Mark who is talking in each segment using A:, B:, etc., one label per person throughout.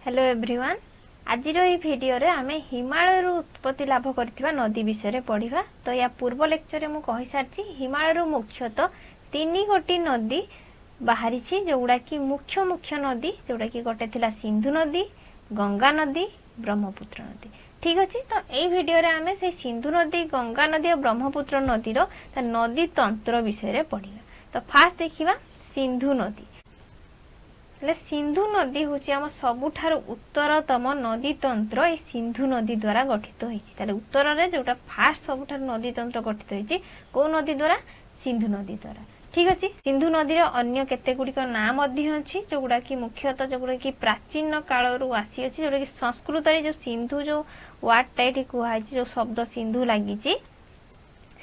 A: Hello everyone. आज ये video रे आमे हिमालय उत्पत्ति लाभ करथिबा नदी विषय पढ़ा। तो या पूर्व लेक्चर रे मु कहि सारछि हिमालय मुख्यतः तीन गोटी नदी बाहरी जोगुड़ा कि मुख्य मुख्य नदी जोगुड़ा कि गोटे थिला सिंधु नदी, गंगा नदी, ब्रह्मपुत्र नदी। ठीक अछि। तो एई भिडियो रे आमे से सिंधु नदी, गंगा नदी और ब्रह्मपुत्र नदी रो नदी तंत्र विषय पढ़ा। तो फास्ट देखिबा सिंधु नदी। सिंधु नदी हूँ आम सबुठार उत्तरतम नदी तंत्र ये सिंधु नदी द्वारा गठित होती। उत्तर रे जोटा फास्ट सबुठार नदी तंत्र गठित होती कौ नदी द्वारा? सिंधु नदी द्वारा। ठीक अच्छे। सिंधु नदी अन्य केते गुड़िक नाम अच्छी जोगुड़ा कि मुख्यतः जोगुड़ा कि प्राचीन कालरू आसी अच्छी जोटा कि संस्कृत जो सिंधु जो वार्डटा ये कहुई जो शब्द सिंधु लगी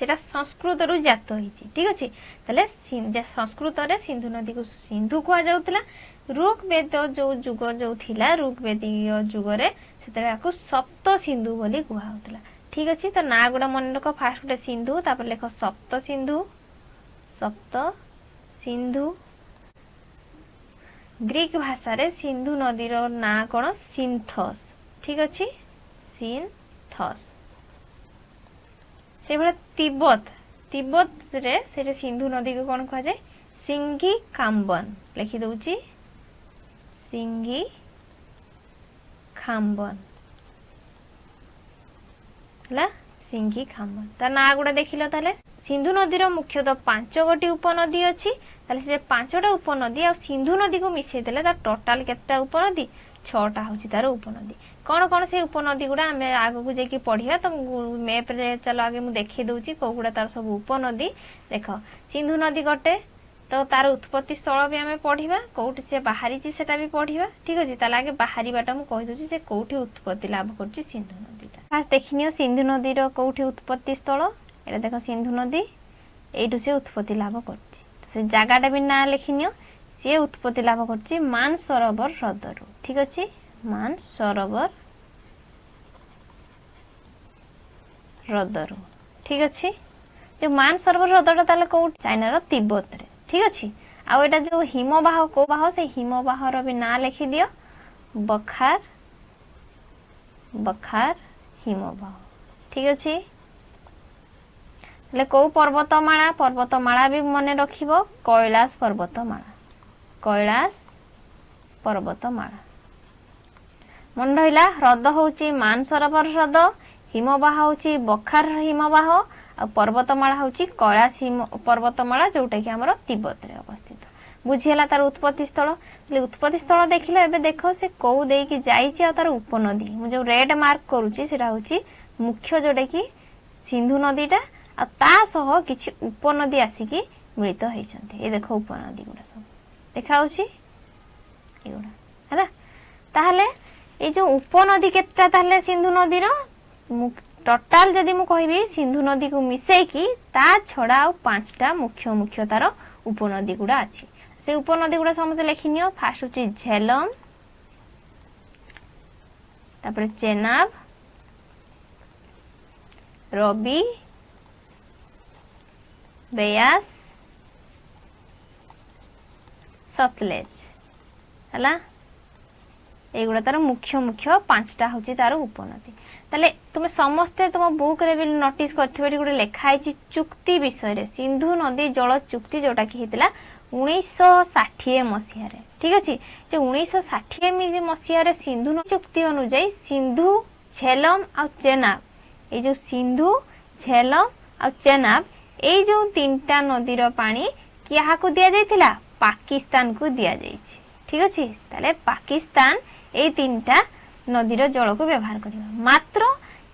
A: सेटा संस्कृत रु जात होती। ठीक अच्छे। ताले संस्कृत रे सिंधु नदी को सिंधु कह जाउतला। ऋग्वेद जो जुग जो थिला ऋग्वेदीय जुगरे से सप्त सिंधु बोली कहला। ठीक अच्छे। तो ना गुड़ा मन रख। फास्ट गोटे सिंधु तापर लेख सप्त सिंधु। सप्त सिंधु ग्रीक भाषा रे सिंधु नदी रो ना कौन? सिंथस। ठीक अच्छे। सिंथस। से भले तिब्बत रे से सिंधु नदी को कौन कह जाए? सिंघी काम्बन। लिखि दउची सिंघी खाम्बन है। सिंघी खाम्बन ता ना गुड़ा देखिल। ताले सिंधु नदी मुख्यतः 5 गोटी उपनदी अच्छी। से 5टा उपनदी आ सिंधु नदी को मिसई देले ता टोटाल केतटा उपनदी? 6टा होची तार उपनदी। कौन कौन से उपनदी गुड़ा आम आग को जाकि पढ़िया। तो मैप रे चलो आगे मुझे देखी दूची कौ गुड़ा तार सब उपनदी। देख सिंधु नदी गोटे तो तार उत्पत्ति स्थल भी आम पढ़ा कौटी से बाहरी सेटा भी पढ़ा। ठीक अच्छे। ताले आगे बाहरीटा मुझे कहीदे से कौटी उत्पत्ति लाभ कर सिंधु नदीटा। फास्ट देखनी सिंधु नदी कौटी उत्पत्ति स्थल। ये देख सिंधु नदी यू से उत्पत्ति लाभ कर जगटा भी ना लिखिनि सी उत्पत्ति लाभ कर मानसरोवर ह्रदरू। ठीक अच्छे। मानसरोवर ह्रदरू। ठीक अच्छे। जो मानसरोवर ह्रदटा ताले कौटी? चाइना तिब्बत रे। ठीक अच्छे। आउ एटा जो हिमबाह को बाह से हिमबाहर भी ना लिखि दियो बखार बखार हिमबाह। ठीक अच्छे। ले कौ पर्वतमाला भी मने रखिबो कैलाश पर्वतमाला। कैलाश पर्वतमाला मन रहिला। ह्रद होची मानसरोवर ह्रद, हिमबाह होची बखार हिमबाह आ पर्वतमाला होची कैलाश पर्वतमाला जोटा कि हमर तिब्बत रे अवस्थित। बुझिला तार उत्पत्ति स्थल। उत्पत्ति स्थल देखिले एबे देखो से कौ दे कि जाईची आ तार उपनदी मु जो रेड मार्क करूची सेटा होची मुख्य जोटा कि सिंधु नदीटा आ ता सह किछि उपनदी आसीकी मिलित होइछन्ते। ए देखो उपनदी गुडा सब देखा होची एगुडा हैला। ताहले ए जो उपनदी केतटा ताहले सिंधु नदी रो टोटाल जदि मु कहबी सिंधु नदी को मिसई की ता छड़ा आ 5टा मुख्य मुख्य तार उपनदी गुडा अछि। से उपनदी गुडा समस्त लिखिनियो। फास्ट होची झेलम, तापर चेनाब, रवि, बेयास, सतलेज हला। एगुड़ा तार मुख्य मुख्य 5टा होची तार उपनदी। ताले तुम समस्ते तुम बुक रे भी नोटिस करथिबे गोटे लेखा है चुक्ति विषय रे सिंधु नदी जल चुक्ति जोटा कि हेतिला 1960 मसीह रे। ठीक अछि। जो 1960 मसीह रे सिंधु नदी चुक्ति अनुसार सिंधु, झेलम आ चेनाब ए जो सिंधु, झेलम आ चेनाब ए जो 3टा नदी रो पानी किहा को दिया जायतिला? पाकिस्तान को दिया जायछि। ठीक अछि। ताले पाकिस्तान ए 3टा नदीर जल को व्यवहार करिबा। मात्र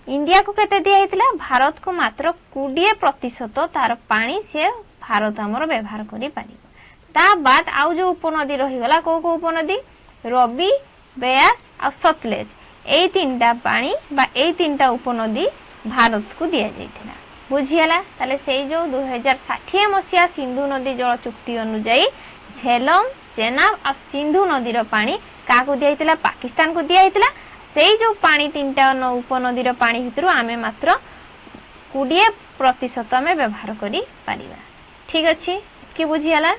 A: इंडिया को केते दिया हेतिला? भारत को मात्र 20% तार पानी से भारत हमर व्यवहार करि पारिबो। ता बाद आउ जो उपनदी रही गला को उपनदी? रवि, बेयास आ सतलेज ए 3टा पानी बा ए 3टा उपनदी भारत को दिया जायतिला। बुझियाला। ताले से जो 2060 मसीहा सिंधु नदी जल चुक्ति अनुसार झेलम, चेनाब आ सिंधु नदीर पानी का को दिया हेतिला? पाकिस्तान को दिया हेतिला। सेई जो पानी 3टा उपनदीर पानी भितरु आमे मात्र 20% आमे व्यवहार करि पारिबा। ठीक अछि कि बुझियाला।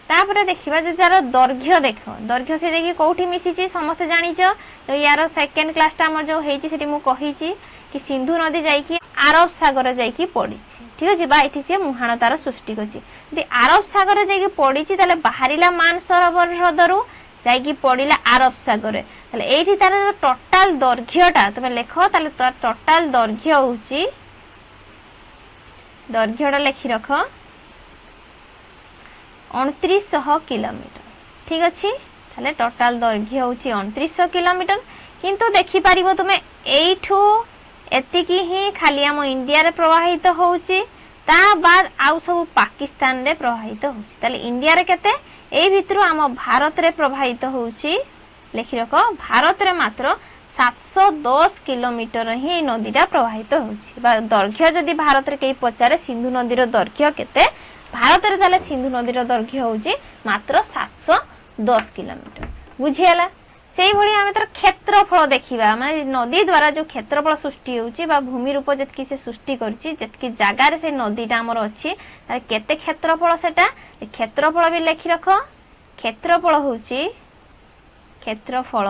A: तापर देखिबा जे तार दैर्घ्य देख दैर्घ्य से देखि कोठी मिसिची समस्त जानिच तो यार सेकंड क्लास टा हमर जो हेची सेठी मु कहिची कि सिंधु नदी जाइकी अरब सागर जाइकी पड़ीची ठीक अछि बा एठी से मुहाण तार सृष्टि करची यदि अरब सागर जाइकी पड़ीची ताले बाहरिला मानसरोवर हृदरू जाइकी पड़िला अरब सागर ताले एठी तार टोटल दैर्घ्यटा तमे लेखो ताले तार टोटल दैर्घ्य होची दैर्घ्यटा लेखि रखो 2900 किलोमीटर ठीक अछि ताले टोटल दैर्घ्य होची 2900 किलोमीटर किंतु देखि परिबो तुमे एठू एतिकी ही खाली हम इंडिया रे प्रवाहित होउची ता बाद आउ सब पाकिस्तान रे प्रवाहित होउची ताले इंडिया रे केते ए भितरु हम भारत रे प्रवाहित होउची लेखि रखो भारत रे मात्र 710 किलोमीटर ही नदीटा प्रवाहित होउची बा दैर्घ्य जदी भारत रे केई पचारे सिंधु नदी रो दैर्घ्य केते भारत रे ताले सिंधु नदी रो दैर्घ्य होउची मात्र 710 किलोमीटर बुझियाला सेही भली आमे तर क्षेत्रफल देखिबा माने नदी द्वारा जो क्षेत्रफल सृष्टि होउची बा भूमि रूप जतकी से सृष्टि करची जतकी जागा रे से नदीटा हमर अछि तार केते क्षेत्रफल सेटा क्षेत्रफल भी लेखि रखो क्षेत्रफल होउची क्षेत्रफल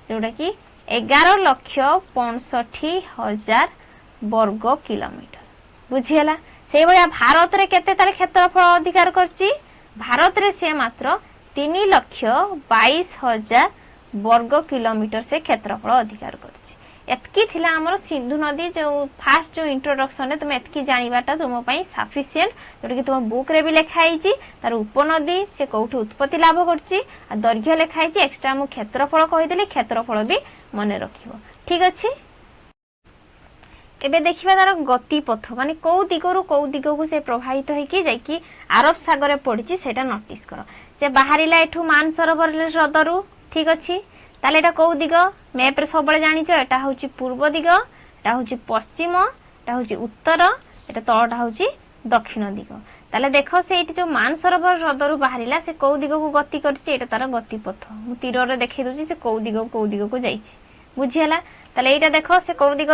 A: जोटा कि 11,65,000 वर्ग किलोमीटर बुझियला सेही भली भारत रे केते तार क्षेत्रफल अधिकार करची भारत रे से मात्र 3,22,000 वर्ग किलोमीटर से क्षेत्रफल अधिकार करची एतकी थिला हमर सिंधु नदी जो फास्ट जो इंट्रोडक्शन है तुम एतकी जानिबाटा तुम पई सफिशिएंट जोटा कि तुम बुक रे भी लिखाई छी तार उपनदी से कोठी उत्पत्ति लाभ करची आ दैर्घ्य लिखाई छी एक्स्ट्रा मु क्षेत्रफल कहि देली क्षेत्रफल भी मने रखिबो ठीक अछि एबे देखिबा तार गतिपथ माने को दिगको से प्रभावित होई कि जाई कि अरब सागर रे पड़िची सेटा नोटिस करो से बाहरिला एठू मानसरोवर हृदरू ठीक अछि ताले एटा को दिग मैप रे सबले जानिछ एटा होची पूर्व दिग एटा होची पश्चिम एटा होची उत्तर एटा तळटा होची दक्षिण दिग ताले देखो से एठी जो मानसरोवर हृदरू बाहरिला से को दिग को गति करछि एटा तार गतिपथ मु तीर रे देखै दोछि से को दिग को जाईछि बुझियला ताले एटा देखो से को दिग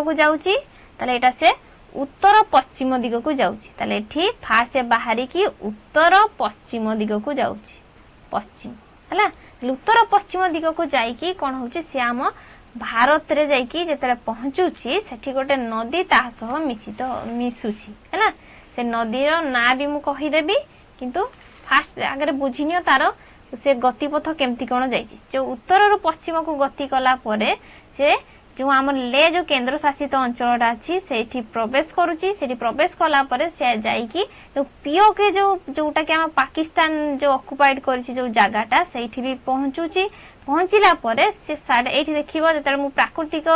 A: को जाउछि ताले एटा से उत्तर पश्चिम दिग को जाउछि ताले एठी फासे बाहरी की उत्तर पश्चिम दिग को जाउछि पश्चिम हला उत्तर पश्चिम दिग को जाईकी कोन होची से हम भारत रे जाईकी जेतले पहुंचुची सेठी गोटे नदी ता सह मिसुची हला से नदी रो ना भी मु कहि देबी किंतु फास्ट आगे बुझिनियो तार से गतिपथ केमती कोन जाईची जो उत्तर रो पश्चिम को गति कला परे से जो हमर ले जो केंद्र शासित अंचलटा अछि सेठी प्रवेश करूची सेठी प्रवेश कला परे से जाईकी जो पीओ के जोटा कि हम पाकिस्तान जो ऑक्युपाइड करछि जो जगाटा सेठी भी पहुंचुची पहुंचिला परे से साडे एठी देखिबो जेतले मु प्राकृतिक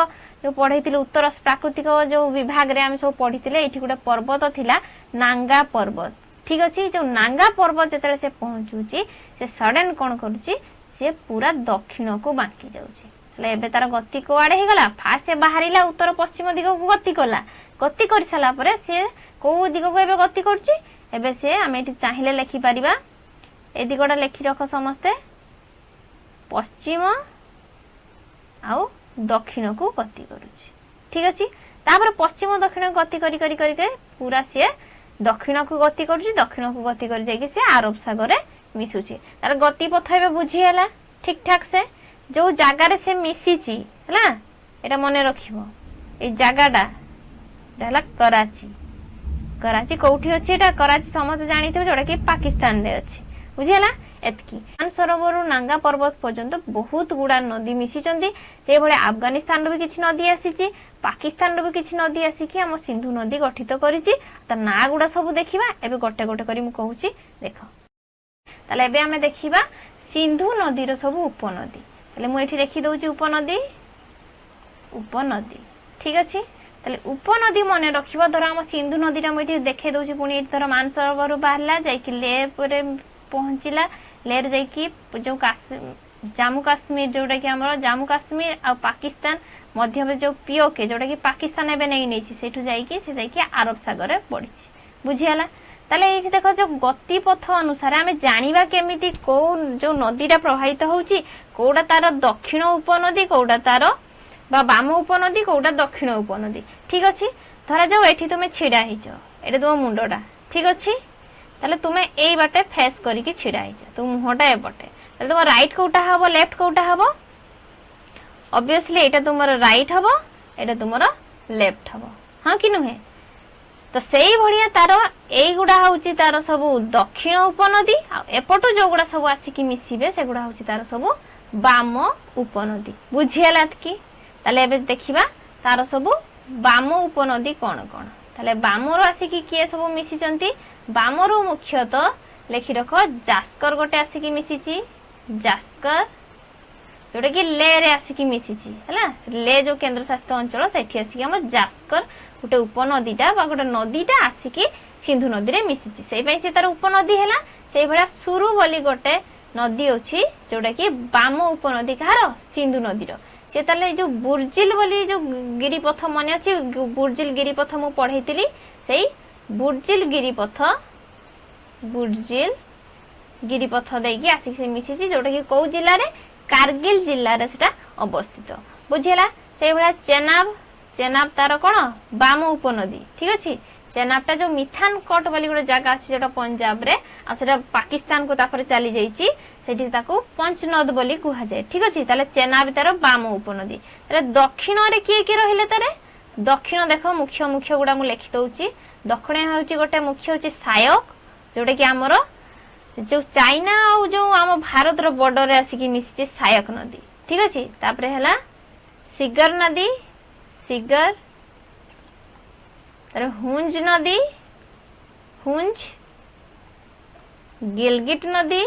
A: जो पढैतिले उत्तर प्राकृतिक जो विभाग रे हम सब पढितिले एठी गुडा पर्वत थिला नांगा पर्वत ठीक अछि जो नांगा पर्वत जेतले से पहुंचुची से सडन कोन करूची से पूरा दक्षिण को बाकी जाउची ले एबे तार गति को आडे हे गला फास्ट से बाहरिला उत्तर पश्चिम दिग को गति कला गति कर सला परे से को दिग को एबे गति करची एबे से हम एठी चाहिले लेखि परिबा ए दिगडा लेखि रख समस्ते पश्चिम आउ दक्षिण को गति करूची ठीक अछि तापर पश्चिम दक्षिण गति करी करी करी के पूरा से दक्षिण को गति करूची दक्षिण को गति करी जाय कि से अरब सागर रे मिसुची तार गति पथ एबे बुझी हला ठीक ठाक से जो जागा रे से मिसिची हला एटा मने रखिबो ए जागाडा रहला कराची कोठी अछि एटा कराची समस्त जानिथिबो जोडा कि पाकिस्तान रे अछि बुझियला एतकी मानसरोवर नांगा पर्वत पर्यंत बहुत गुडा नदी मिसिचंदी से भले अफगानिस्तान रो भी किछि नदी आसीची पाकिस्तान रो भी किछि नदी आसी कि हम सिंधु नदी गठित करिछि त ना गुडा सब देखिबा एबे गोटे गोटे करी मु कहूची देखो ताले एबे हमें देखिबा सिंधु नदी रो सब उपनदी ताले मु एठी देखि दउची उपनदी ठीक अछि ताले उपनदी मने रखिबा धर हम सिंधु नदीटा मु एठी देखै दउची पुनी एठी धर मानसरोवर बाहरला जाय कि ले परे पहुंचिला लेर जाय कि जो जम्मू काश्मीर जोटा कि हमर जम्मू काश्मीर आ पाकिस्तान मध्य में जो पीओके जोटा कि पाकिस्तान एबे नै नै छी सेठु जाय कि से जाय कि अरब सागर रे पड़ी छी बुझियाला ताले एठी देखो जो गतिपथ अनुसार हमें जानिबा केमिति को जो नदीटा प्रवाहित होउची कोडा तार दक्षिण उपनदी कोडा तार बा बाम उपनदी कोडा दक्षिण उपनदी ठीक अछि धरा जाओ एठी तुमे छिडा हिचो एटा तुम मुंडोटा ठीक अछि ताले तुमे एई बाटे फेस करिकी छिड़ा हिच तुम मुहटा ए बटे ताले तुम राइट कोटा हबो लेफ्ट कोटा हबो ऑब्वियसली एटा तुमरो राइट हबो एटा तुमरो लेफ्ट हबो हां कि नुहे तो सेई भड़िया तार एई गुडा होउची तार सब दक्षिण उपनदी आ एपटो जो गुडा सब आसी की मिसिबे से गुडा होउची तार सब बाम उपनदी बुझियाला कि ताले एबे देखिबा तार सब बाम उपनदी कोन कोन ताले बामरो आसी की किए सब मिसी चंती बामरो मुख्यतः लेखि रखो जास्कर गोटे आसी की मिसिची जास्कर जोटा कि ले रे आसी की मिसिची हैला ले जो केंद्र शासित अंचल सेठी आसी हम जास्कर गोटे उपनदीटा बा गोटे नदीटा आसी की सिंधु नदी रे मिसिची सेई पई से तार उपनदी हैला सेई भला सुरु बोली गोटे नदी अछि जोटा कि बाम उपनदी कहार सिंधु नदी रो से ताले जो बुर्जिल बोली जो गिरिपथ मन अछि बुर्जिल गिरिपथ मु पढैतिली सेई बुर्जिल गिरिपथ देकी आसी से मिसिची जोटा कि को जिल्ला रे कारगिल जिल्ला रे सेटा अवस्थित बुझिला सेई भला चेनाब तार कोन बाम उपनदी ठीक अछि चेनाबटा जो मिथान कोट बोली गोटे जगह अछि जोटा पंजाब रे आ सेटा पाकिस्तान को तापर चली जाईची सेठी ताको पंचनद बोली कुहा जाय ठीक अछि ताले चेनाब तार बाम उपनदी ताले दक्षिण रे के रहिले तारे दक्षिण देखो मुख्य गुडा मु लिखि दउची दक्षिण होउची गोटे मुख्य होउची सायक जोटा कि हमरो जो चाइना आ जो हम भारत रो बॉर्डर रे आसी की मिसिची सायक नदी ठीक अछि तापरे हला सिगर नदी सिगर तारे हुंज नदी हुंज गिलगिट नदी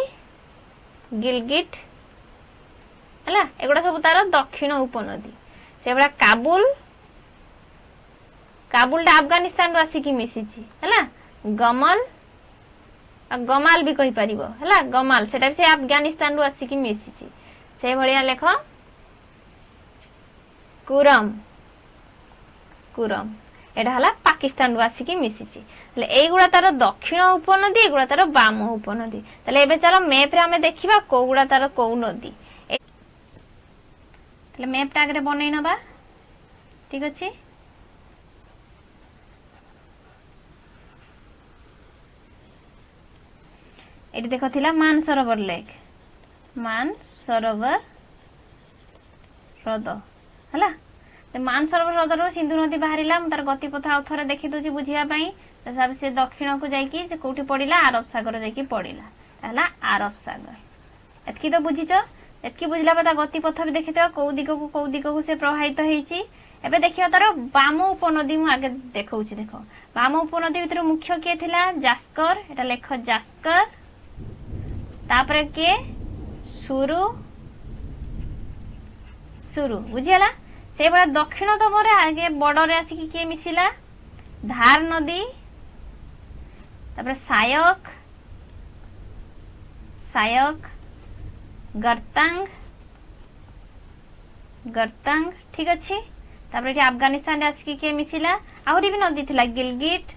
A: गिलगिट हला एगुडा सब तार दक्षिण उपनदी से बडा काबुलटा अफगानिस्तान रो आसी की मिसिची हला गमाल भी कहि परिबो हला गमाल सेटा भी से अफगानिस्तान रो आसी की मिसिची से भलिया लेख कुरम एटा हला पाकिस्तान रो आसी की मिसिची ले एगुडा तार दक्षिण उपनदी एगुडा तार बाम उपनदी तले एबे चलो मैप रे हमें देखिबा कोगुडा तार को नदी तले मैप टा आगे बनै नबा ठीक अछि एटी देखो थिला मानसरोवर लेक मानसरोवर ह्रद हला मानसरोवर ह्रद रो सिंधु नदी बाहरिला हम तार गतिपथ आ थरे देखि दोची बुझिया पई तब से दक्षिण को जाई कि जे कोठी पडिला अरब सागर जाई कि पडिला हला अरब सागर एतकी तो बुझिचो एतकी बुझला पता गतिपथ भी देखितो को दिग को से प्रवाहित हेची एबे देखियो तार बाम उपनदी मु आगे देखौची देखो बाम उपनदी भीतर मुख्य के थिला जास्कर एटा लेख जास्कर तापरे के सुरु बुझियाला से बड़ा दक्षिण तमरे आगे बॉर्डर रे आसी के मिसिला धार नदी तापरे सायक गर्तांग ठीक अछि तापरे अफगानिस्तान रे आसी के मिसिला आहुरी भी नदी थिला गिलगिट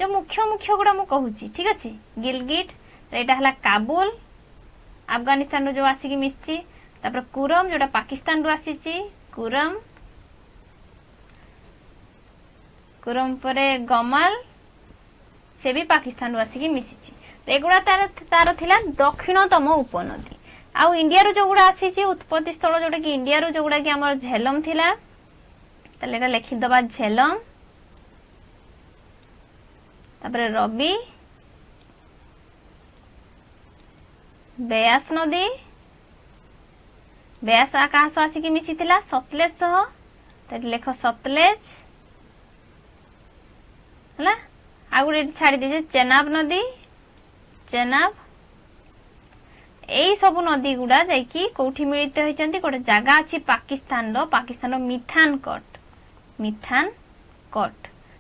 A: जो मुख्य गुडा मु कहूची ठीक अछि गिलगिट एटा हला काबुल अफगानिस्तान रो जो आसी की मिसची तापर कुरम जोटा पाकिस्तान रो आसीची कुरम परे गमाल से भी पाकिस्तान रो आसी की मिसिची तो एगुडा तार थिला दक्षिणतम उपनदी आ इंडिया रो जो गुडा आसीची उत्पत्ति स्थल जोटा कि इंडिया रो जो गुडा कि हमर झेलम थिला तले एटा लिखि दबा झेलम तापर रवि बेयास नदी बेयास आकाश आसी की मिसी थिला सतलेज सह त लेख सतलेज हला आ गुडे छाडी दे चेनाब नदी चेनाब एई सब नदी गुडा जाई कि कोठी मिलित होइचंती कोटे जागा अछि पाकिस्तान रो मिथान कोट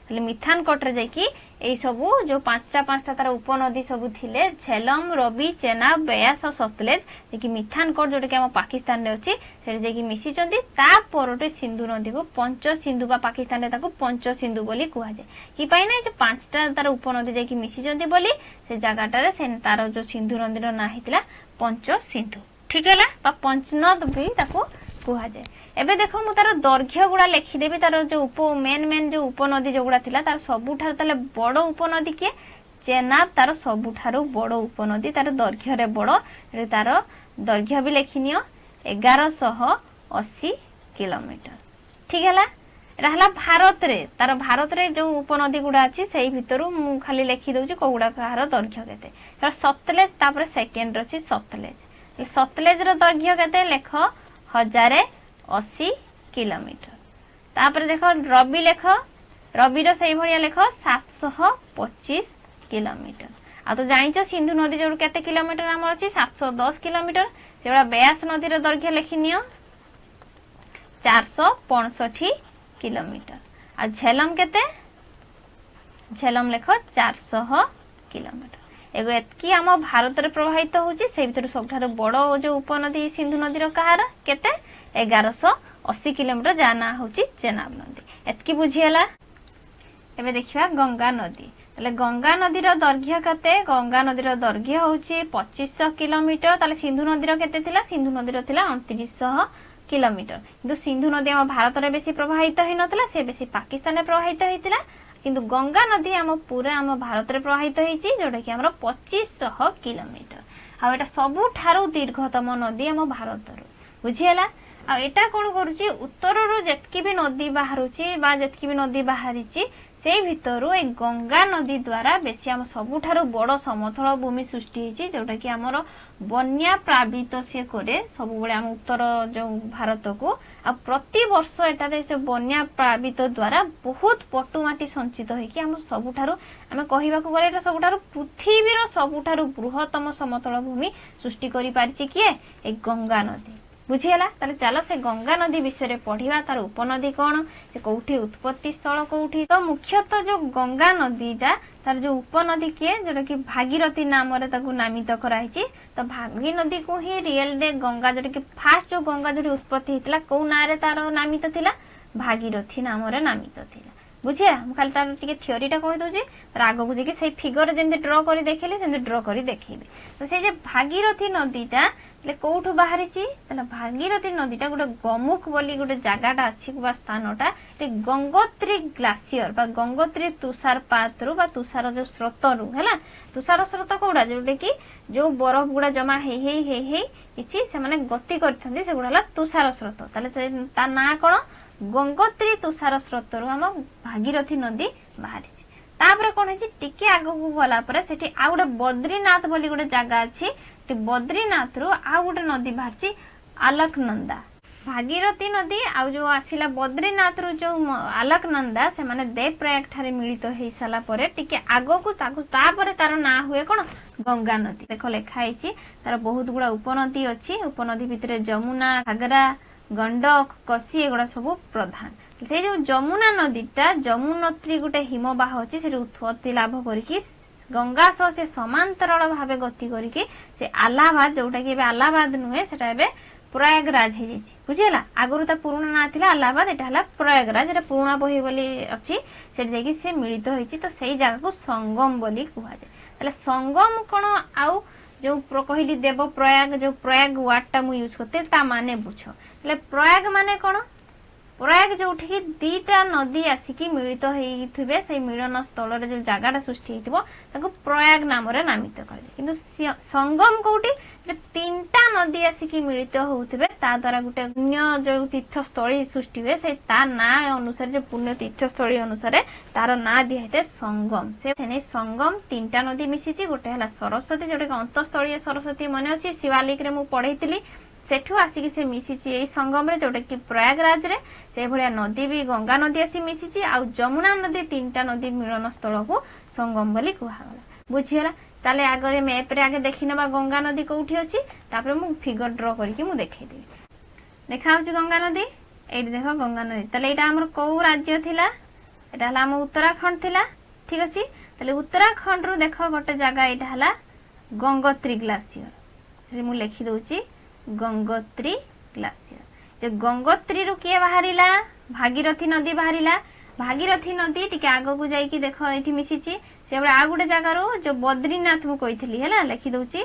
A: तले मिथान कोट रे जाई कि एई सब जो पांचटा तार उपनदी सब थिले झेलम रवि चेनाब बेयास और सतलेज जेकी मिथान कोट जोटा कि हम पाकिस्तान रे अछि से जेकी मिसी चंती ता परटे सिंधु नदी को पंच सिंधु बा पाकिस्तान रे ताको पंच सिंधु बोली कुहा जाय कि पाई नै जे पांचटा तार उपनदी जेकी मिसी चंती बोली से जगाटा रे से तार जो सिंधु नदी रो ना हितला पंच सिंधु ठीक हैला बा पंचनद भी ताको कुहा जाय एबे देखो मु तार दैर्घ्य गुडा लिखि देबी तार जो मेन जो उपनदी जो गुडा थिला तार सबुठार तले बड़ उपनदी के चेनाब तार सबुठारु बड़ उपनदी, तार दैर्घ्य बड़, तार दैर्घ्य भी लेखिनियो 1180 किलोमीटर। ठीक है, एटा भारत रे, तार भारत रे जो उपनदी गुड़ा अच्छी से भितर मु खाली लिखि दउची कोगुड़ा कहार दैर्घ्य केते। सतलेज तापर सेकेंड अछि सतलेज। सतलेज रो दैर्घ्य केते लेख 1080 किलोमीटर। तापर देखो रवि लेख, रवि रो सही भलिया लेख 725 किलोमीटर। आ तो जानिचो सिंधु नदी जो केते किलोमीटर हमर अछि 710 किलोमीटर। सेबा ब्यास नदी रो दैर्घ्य लेखिनियो 465 किलोमीटर। आ झेलम केते, झेलम लेख 400 किलोमीटर। एगो एतकी हम भारत रे प्रवाहित होउची, से भीतर सबठार बड़ जो उपनदी सिंधु नदी रो कहार केते 1180 किलोमीटर, जा ना होउची चेनाब नदी। एतकी बुझियला। एबे देखिबा गंगा नदी। तले गंगा नदी रो दैर्घ्य केते, गंगा नदी रो दैर्घ्य होउची 2500 किलोमीटर। तले सिंधु नदी रो केते थिला, सिंधु नदी रो थिला 2900 किलोमीटर। किंतु सिंधु नदी हम भारत रे बेसी प्रवाहित होई नथला, से बेसी पाकिस्तान रे प्रवाहित होइतिला। किंतु गंगा नदी हम पूरा हम भारत रे प्रवाहित होईची, जोटा कि हमर 2500 किलोमीटर। आ एटा सबुठारु दीर्घतम नदी हम भारत रो। बुझियला। आ एटा कोन करूची, उत्तर रो जेतकी भी नदी बाहरुची बा जेतकी भी नदी बाहरिची, से भितरु ए गंगा नदी द्वारा बेसी हम सबुठारु बड़ समतल भूमि सृष्टि होईची, जोटा कि हमर बन्या प्लावित से करे सब बळे हम उत्तर जो भारत को। आ प्रति वर्ष एटारे से बन्या प्लावित द्वारा बहुत पटुमाटी संचित होई कि हम सबुठारु हम कहिबा को गले एटा सबुठारु पृथ्वीर सबुठारु बृहत्तम समतल भूमि सृष्टि करि पारिछि किए ए गंगा नदी। बुझियला। ताले चलो से गंगा नदी विषय पढ़िबा, तार उपनदी कौन, से कोठी उत्पत्ति स्थल कोठी। तो मुख्यतः जो गंगा नदी जा तार जो उपनदी किए, जोटा कि भागीरथी नाम रे ताकू नामित कराइछि। तो भागी नदी को ही रियल डे गंगा, जोटा कि फास्ट जो गंगा जोटी उत्पत्ति हितला को ना रे तार नामित थिला, भागीरथी नाम रे नामित थिला। बुझिया। हम खाली तार टिके थ्योरी टा कहि दउची, तार आगो को जेकी सही फिगर जेंते ड्रा करी देखैले सेंते ड्रा करी देखैबे। तो से जे भागीरथी नदीटा ले कोठु बाहरिची, तले भागीरथी नदीटा गोटे गमुक बोली गोटे जगाटा अछि बा स्थानटा, ते गंगोत्री ग्लासियर बा गंगोत्री तुषारपात रु बा तुषार जो स्रोत रु हैला। तुषार स्रोत कोडा जोटे कि जो बरफ गुडा जमा हे किछि से माने गति करथंदी, से गुडा तुषार स्रोत। तले ता ना कोन, गंगोत्री तुषार स्रोत रु हम भागीरथी नदी बाहरिची। तापर कोन हेछि, टिके आगो को गला पर सेठी आ गोटे बद्रीनाथ बोली गोटे जगह अछि। बद्रीनाथ रु आ गोटे नदी बाहरची अलकनंदा। भागीरथी नदी आ जो आसिला बद्रीनाथ रु जो अलकनंदा, से माने देवप्रयाग ठारे मिलित हेई साला परे टिके आगो को ताकू तापर तार ना हुए कोन गंगा नदी। देखो लेखा हेची तार बहुत गुडा उपनदी अछि। उपनदी भितरे जमुना, घाघरा, गंडक, कोसी एगुडा सब प्रधान। से जो जमुना नदीटा जमुनोत्री गोटे हिमबाह अछि, से उत्पत्ति लाभ करिकि गंगा सह से समांतराल भावे गति करिकि से अलाहाबाद, जोटा कि अलाहाबाद नुहे सेटा एबे प्रयागराज हे जेछि। बुझियला। आगरु ता पुराना ना थिला अलाहाबाद, एटा हला प्रयागराज। एटा पुराना बही बोली अछि, सेट जाकी से मिलित होइछि। तो सेही जगह को संगम बोली कुहा जाय। तले संगम कोन आउ जो कहली देव प्रयाग, जो प्रयाग वर्ड टा मु यूज करते ता माने बुझो। तले प्रयाग माने कोन, प्रयाग जोठी कि दीटा नदी आसिकी मिलित होइथिबे, से मिलन स्थल रे जो जगाटा सृष्टि हेतिबो ताको प्रयाग नाम रे नामित करे। किंतु संगम कोठी जे तीनटा नदी आसिकी मिलित होउथिबे, ता द्वारा गुटे पुण्य जो तीर्थ स्थली सृष्टि हुए, से ता ना अनुसार जो पुण्य तीर्थ स्थली अनुसार तार ना दिया हेते संगम। से नै संगम तीनटा नदी मिसिची। गोटे हला सरस्वती, जोटे अंतस्थलीय सरस्वती मने अछि, शिवालिक रे मु पढैतिली, सेठु आसिकी से मिसिची एई संगम रे, जोटे कि प्रयागराज रे। से भलिया नदी भी गंगा नदी आसी मिसिची, आ जमुना नदी तीनटा नदी मिलन स्थल को संगम बोली कुहागला। बुझियला। ताले आगरे मैप रे आगे देखिनबा गंगा नदी कोठी अछि, तापर मु फिगर ड्रा करके मु देखै देबी। देखाउची गंगा नदी, एठी देखो गंगा नदी। ताले एटा हमर को राज्य थिला, एटा हला हम उत्तराखंड थिला। ठीक अछि। ताले उत्तराखंड रु देखो गोटे जगह एटा हला गंगोत्री ग्लासियर। रे मु लिखि दउची गंगोत्री ग्लासियर। जे गंगोत्री रु के बाहरिला, भागीरथी नदी बाहरिला। भागीरथी नदी टिके आगो को जाई कि देखो एठी मिसिची। से बडा आ गुटे जगह रु जो बद्रीनाथ मु कहितली हैला, लिखि दउची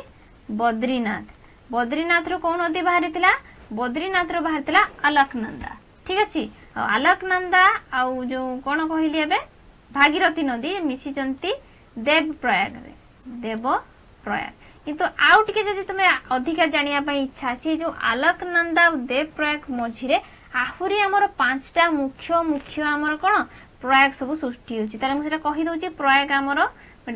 A: बद्रीनाथ। बद्रीनाथ रु कोन नदी बाहरितला, बद्रीनाथ रु बाहरितला अलकनंदा। ठीक अछि। अलकनंदा आ जो कोन कहिली एबे भागीरथी नदी मिसिचंती देव प्रयाग रे देव प्रयाग किंतु आउ टिके जदि तुमे अधिका जानिया पई इच्छा अछि जो अलकनंदा और देव प्रयाग मझिरे आहुरी हमर पांचटा मुख्य मुख्य हमर कोन प्रयाग सब सृष्टि होची तारे हम सेटा कहि दोची प्रयाग हमर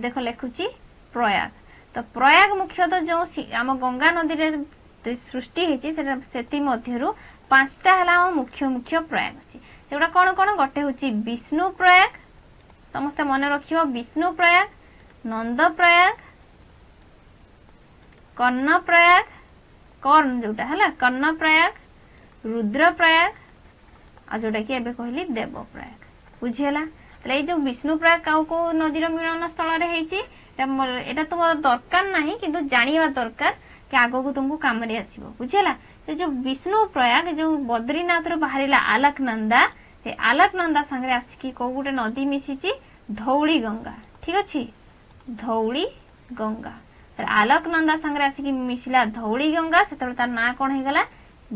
A: देखो लेखुची प्रयाग तो प्रयाग मुख्यतः जो आम गंगा नदी रे सृष्टि हेची सेति मध्यरु पांचटा हला मुख्य मुख्य प्रयाग अछि सेगुडा कोन कोन गटे होची विष्णु प्रयाग समस्त मन रखियो विष्णु प्रयाग नंद प्रयाग कर्ण प्रयाग कर्ण जोटा हला कर्ण प्रयाग रुद्र प्रयाग आ जोटा कि एबे कहली देव प्रयाग बुझियला तले जो विष्णु प्रयाग काउ को नदी रो मिलन स्थल रे हेची एटा तो दरकार नाही किंतु जानिबा दरकार कि आगो को तुमको काम रे आसीबो बुझियला तो जो विष्णु प्रयाग जो बद्रीनाथ रो बाहरिला अलकनंदा से अलकनंदा संगे आसिकी को गुटे नदी मिसिची धौली गंगा ठीक अछि धौली गंगा अलकनंदा संगे आसिकी मिसिला धौली गंगा सेतर तार ना कोन हे गला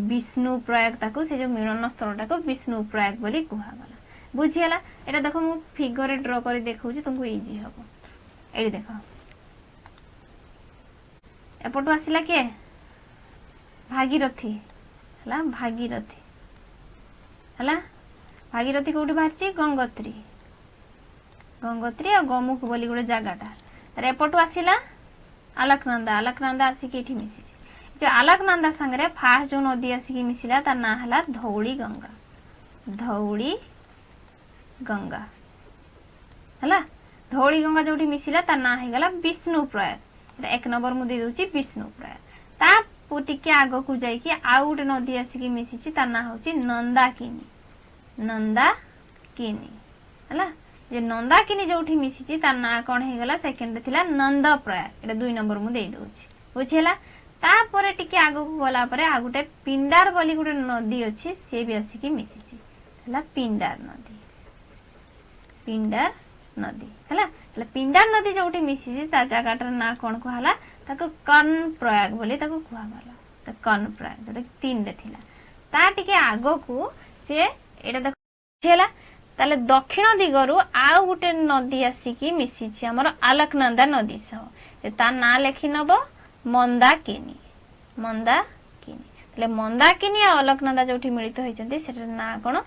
A: विष्णु प्रयाग ताको से जो मिलन स्थल ताको विष्णु प्रयाग बोली कुहा गला बुझियला एटा देखो मु फिगर रे ड्रा करी देखौची तुमको इजी हबो एडी देखो एपटो आसिला के भागीरथी हला भागीरथी कोठी बाहरची गंगोत्री और गमुख बोली गोटे जगाटा तार एपटो आसिला अलकनंदा आसिकी एठी मिसी जे अलकनंदा संगे फास्ट जो नदी आसिकी मिसिला तार ना हला धौली गंगा हला धौली गंगा जोठी मिसिला तार ना हे गला विष्णु प्रयाग एक नंबर मु दे दोची विष्णु प्रयाग ता पुटिके आगो को जाई कि आउ गोटे नदी आसिकी मिसिची तार ना होची नंदाकिनी हला जे नंदाकिनी जोठी मिसिची तार ना कोन हे गला सेकंड थिला नंद प्रयाग एटा 2 नंबर मु दे दोची बुझिला ता परे टिके आगो को गला परे आ गोटे पिंडार बोली गोटे नदी अछि से भी आसिकी मिसिची हला पिंडार नदी हला पिंडार नदी जोठी मिसिची ता जगाटर ना कोन को हला ताको कर्ण प्रयाग बोली ताको कुहा गला त कर्ण प्रयाग जोटा 3 रे थिला ता टिके आगो को से एटा देखो छेला ताले दक्षिण दिगरु आउ गुटे नदी आसिकी मिसिची हमर अलकनंदा नदी सह ता ना लेखि नबो मंदाकिनी ताले मंदाकिनी आ अलकनंदा जोठी मिलित होइचंती सेटर ना कोन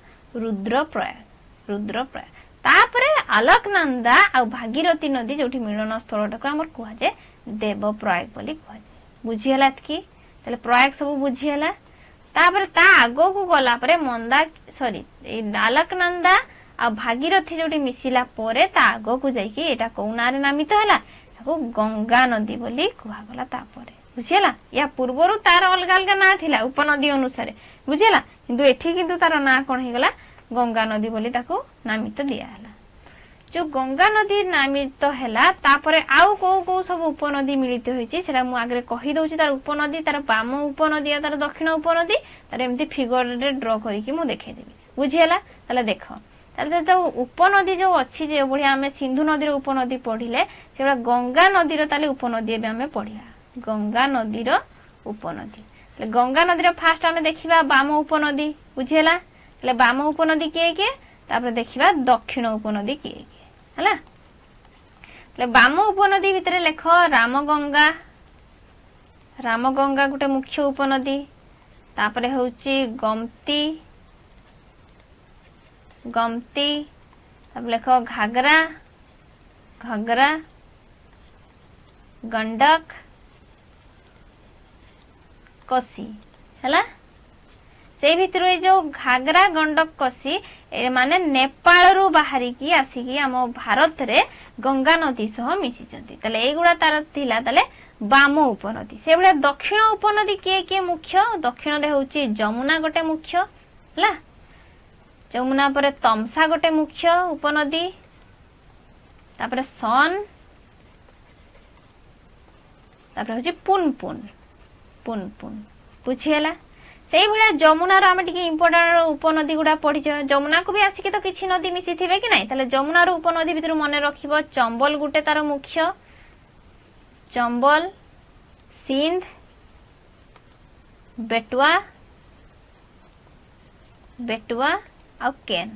A: रुद्र प्रयाग तापरे अलकनंदा आ भागीरथी नदी जोठी मिलन स्थलटा को हमर कुहा जे देव प्रयाग बोली कुहा जे बुझियला की ताले प्रयाग सब बुझियला तापरे ता आगो को गला परे अलकनंदा आ भागीरथी जोठी मिसिला परे ता आगो को जाई कि एटा कोनारे नामित हला ताको गंगा नदी बोली कुहा गला तापरे बुझियला या पूर्वरु तार अलगा अलगा ना थिला उपनदी अनुसार बुझियला किंतु एठी किंतु तार ना कोन हे गला गंगा नदी बोली ताको नामित दिया हला जो गंगा नदी नामित हैला तापरे आउ को सब उपनदी मिलित होईची सेरा मु आगरे कहि दोची तार उपनदी तार बाम उपनदी आ तार दक्षिण उपनदी तार एमती फिगर रे ड्रा करी कि मु देखाई देबी बुझियला ताले देखो ताले तो उपनदी जो अछि जे बढ़िया हमें सिंधु नदी रो उपनदी पढिले सेरा गंगा नदी रो ताले उपनदी एबे हमें पढिया गंगा नदी रो उपनदी ताले गंगा नदी रो फास्ट हमें देखिबा बाम उपनदी बुझियला ताले बाम उपनदी के तापर देखिबा दक्षिण उपनदी के हला ले बाम उपनदी भितरे लेख रामगंगा गुटे मुख्य उपनदी तापरे होची गमती तब लेख घाघरा गंडक कोसी हला से भितर जो घाघरा गंडक कोसी माने नेपाल रु बाहरी की आसिकी हम भारत रे गंगा नदी सह मिसी चंती तले एगुडा तार थिला तले बाम उपनदी से बळे दक्षिण उपनदी के मुख्य दक्षिण रे होची जमुना गोटे मुख्य हला जमुना परे तमसा गोटे मुख्य उपनदी तापरे सन तापरे होची पुनपुन बुझियला सेई भला जमुना रो हम टिके इंपोर्टेंट उपनदी गुडा पढि जमुना को भी आसिके तो किछि नदी मिसी थिबे कि नै तले जमुना रो उपनदी भितर मने रखिबो चंबल गुटे तार मुख्य चंबल सिंध बेटुआ आ केन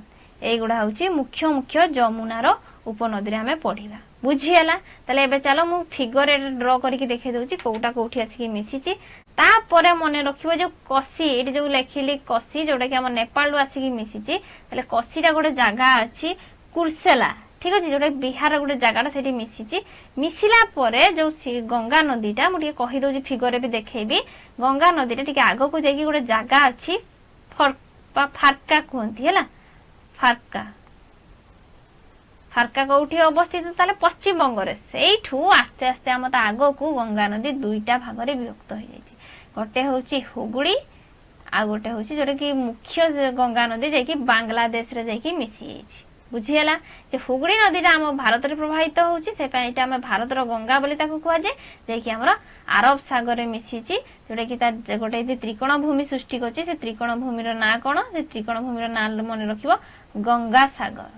A: ए गुडा होची मुख्य जमुना रो उपनदी आम पढ़ा बुझीगला। ताले एबे चलो मु फिगर ड्र करके देखे दूची कोटा कोठी आसिक मिसी तापर मन रखिबो जो कसी ये जो लिखिली कसी जोटा कि आम नेपाल आसिक मिसी ताले कसीटा गोटे जगह अच्छी कुर्सेला ठीक अच्छे जोटा बिहार गोटे जगह से मिसी मिसला जो गंगा नदीटा मुझे कहीदे फिगर भी देखी गंगा नदीटा टे आग को जाकि गोटे जगह अच्छी फार्का कहती है फार्का फार्का कौटी अवस्थित ताले पश्चिम बंग से आस्ते आस्ते आम आग को गंगा नदी दुईटा भाग में विभक्त हो जाए गोटे हूँ हुगुड़ी आ गोटे हूँ जोटा कि मुख्य गंगा नदी जाकि बांग्लादेश रे जाकि मिसी बुझीगला जे हुगुड़ी नदीटा आम भारत में प्रभावित होता आम भारत गंगा बोली कहुए जैकि आम आरब सागर मिसी जोटा कि गोटे त्रिकोण भूमि सृष्टि कर त्रिकोण भूमि ना कौन से त्रिकोण भूमि ना मन रख गंगा सागर